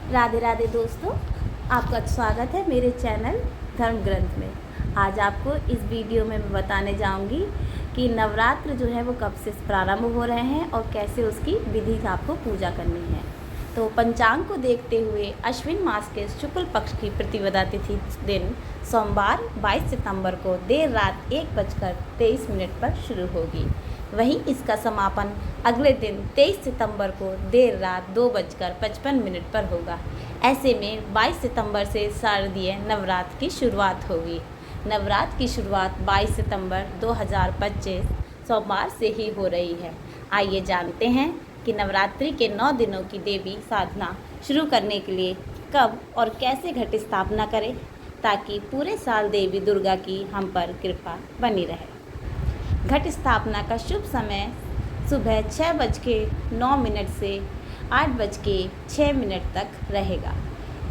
राधे राधे दोस्तों, आपका स्वागत है मेरे चैनल धर्म ग्रंथ में। आज आपको इस वीडियो में मैं बताने जाऊंगी कि नवरात्र जो है वो कब से प्रारंभ हो रहे हैं और कैसे उसकी विधि का आपको पूजा करनी है। तो पंचांग को देखते हुए अश्विन मास के शुक्ल पक्ष की प्रतिपदा तिथि दिन सोमवार 22 सितंबर को देर रात 1:23 पर शुरू होगी। वहीं इसका समापन अगले दिन 23 सितंबर को देर रात 2:55 पर होगा। ऐसे में 22 सितंबर से शारदीय नवरात्र की शुरुआत होगी। नवरात्र की शुरुआत 22 सितंबर 2025 सोमवार से ही हो रही है। आइए जानते हैं कि नवरात्रि के 9 दिनों की देवी साधना शुरू करने के लिए कब और कैसे घट स्थापना करें, ताकि पूरे साल देवी दुर्गा की हम पर कृपा बनी रहे। घट स्थापना का शुभ समय सुबह 6:09 से 8:06 तक रहेगा।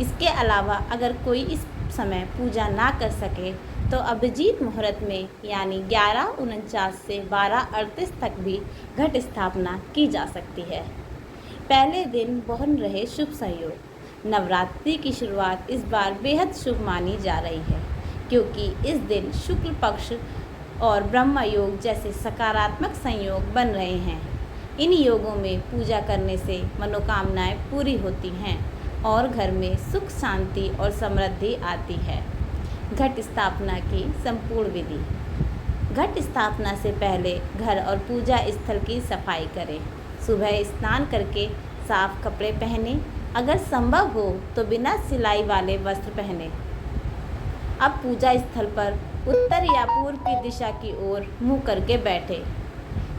इसके अलावा अगर कोई इस समय पूजा ना कर सके तो अभिजीत मुहूर्त में यानी 11:49 से 12:38 तक भी घट स्थापना की जा सकती है। पहले दिन बन रहे शुभ संयोग। नवरात्रि की शुरुआत इस बार बेहद शुभ मानी जा रही है, क्योंकि इस दिन शुक्ल पक्ष और ब्रह्म योग जैसे सकारात्मक संयोग बन रहे हैं। इन योगों में पूजा करने से मनोकामनाएं पूरी होती हैं और घर में सुख शांति और समृद्धि आती है। घट स्थापना की संपूर्ण विधि। घट स्थापना से पहले घर और पूजा स्थल की सफाई करें। सुबह स्नान करके साफ कपड़े पहने, अगर संभव हो तो बिना सिलाई वाले वस्त्र पहने। अब पूजा स्थल पर उत्तर या पूर्व की दिशा की ओर मुँह करके बैठे।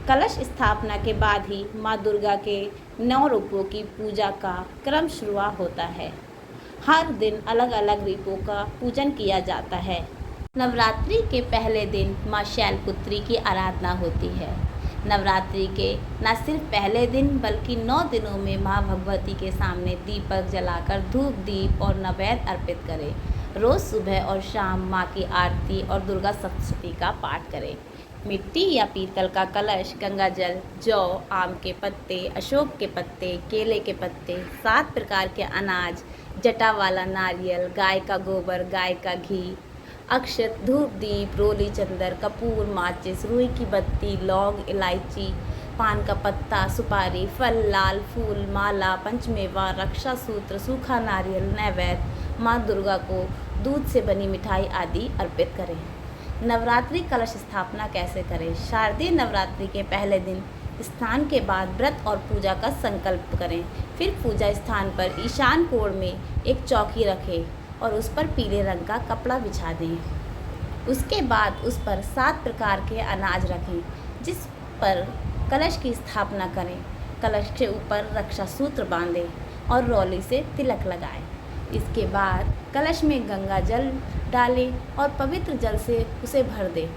कलश स्थापना के बाद ही माँ दुर्गा के 9 रूपों की पूजा का क्रम शुरू होता है। हर दिन अलग अलग रूपों का पूजन किया जाता है। नवरात्रि के पहले दिन माँ शैलपुत्री की आराधना होती है। नवरात्रि के न सिर्फ पहले दिन बल्कि 9 दिनों में माँ भगवती के सामने दीपक जलाकर धूप दीप और नैवेद्य अर्पित करें। रोज़ सुबह और शाम माँ की आरती और दुर्गा सप्तशती का पाठ करें। मिट्टी या पीतल का कलश, गंगा जल, जौ, आम के पत्ते, अशोक के पत्ते, केले के पत्ते, 7 प्रकार के अनाज, जटा वाला नारियल, गाय का गोबर, गाय का घी, अक्षत, धूप दीप, रोली चंदर, कपूर, माचिस, रुई की बत्ती, लौंग, इलायची, पान का पत्ता, सुपारी, फल, लाल फूल, माला, पंचमेवा, रक्षा सूत्र, सूखा नारियल, नैवेद्य माँ दुर्गा को दूध से बनी मिठाई आदि अर्पित करें। नवरात्रि कलश स्थापना कैसे करें? शारदीय नवरात्रि के पहले दिन स्नान के बाद व्रत और पूजा का संकल्प करें। फिर पूजा स्थान पर ईशान कोण में एक चौकी रखें और उस पर पीले रंग का कपड़ा बिछा दें। उसके बाद उस पर 7 प्रकार के अनाज रखें, जिस पर कलश की स्थापना करें। कलश के ऊपर रक्षा सूत्र बांधें और रौली से तिलक लगाएं। इसके बाद कलश में गंगा जल डालें और पवित्र जल से उसे भर दें।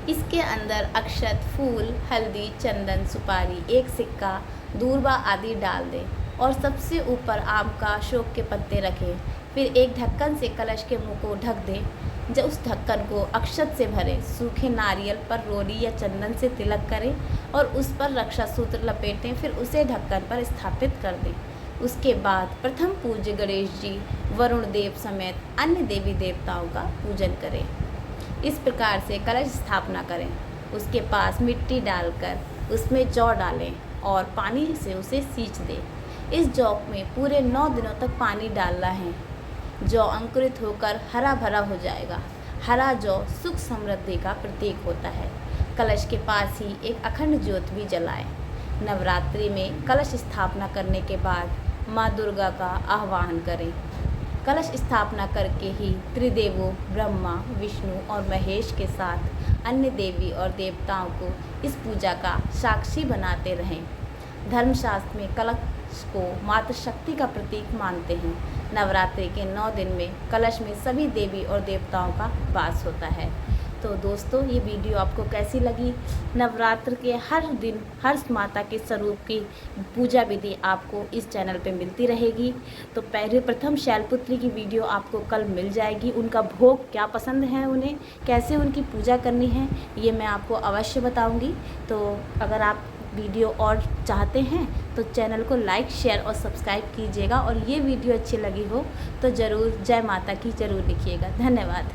इसके अंदर अक्षत, फूल, हल्दी, चंदन, सुपारी, एक सिक्का, दूर्वा आदि डाल दें और सबसे ऊपर आम का अशोक के पत्ते रखें। फिर एक ढक्कन से कलश के मुंह को ढक दें। जब उस ढक्कन को अक्षत से भरें, सूखे नारियल पर रोली या चंदन से तिलक करें और उस पर रक्षा सूत्र लपेटें। फिर उसे ढक्कन पर स्थापित कर दें। उसके बाद प्रथम पूज्य गणेश जी, वरुण देव समेत अन्य देवी देवताओं का पूजन करें। इस प्रकार से कलश स्थापना करें। उसके पास मिट्टी डालकर उसमें जौ डालें और पानी से उसे सींच दें। इस जौ में पूरे 9 दिनों तक पानी डालना है। जौ अंकुरित होकर हरा भरा हो जाएगा। हरा जौ सुख समृद्धि का प्रतीक होता है। कलश के पास ही एक अखंड ज्योत भी जलाएं। नवरात्रि में कलश स्थापना करने के बाद माँ दुर्गा का आह्वान करें। कलश स्थापना करके ही त्रिदेवों ब्रह्मा, विष्णु और महेश के साथ अन्य देवी और देवताओं को इस पूजा का साक्षी बनाते रहें। धर्मशास्त्र में कलश को मातृशक्ति का प्रतीक मानते हैं। नवरात्रि के 9 दिन में कलश में सभी देवी और देवताओं का वास होता है। तो दोस्तों, ये वीडियो आपको कैसी लगी? नवरात्र के हर दिन हर माता के स्वरूप की पूजा विधि आपको इस चैनल पे मिलती रहेगी। तो प्रथम शैलपुत्री की वीडियो आपको कल मिल जाएगी। उनका भोग क्या पसंद है, उन्हें कैसे उनकी पूजा करनी है, ये मैं आपको अवश्य बताऊंगी। तो अगर आप वीडियो और चाहते हैं तो चैनल को लाइक, शेयर और सब्सक्राइब कीजिएगा। और ये वीडियो अच्छी लगी हो तो ज़रूर जय माता की ज़रूर लिखिएगा। धन्यवाद।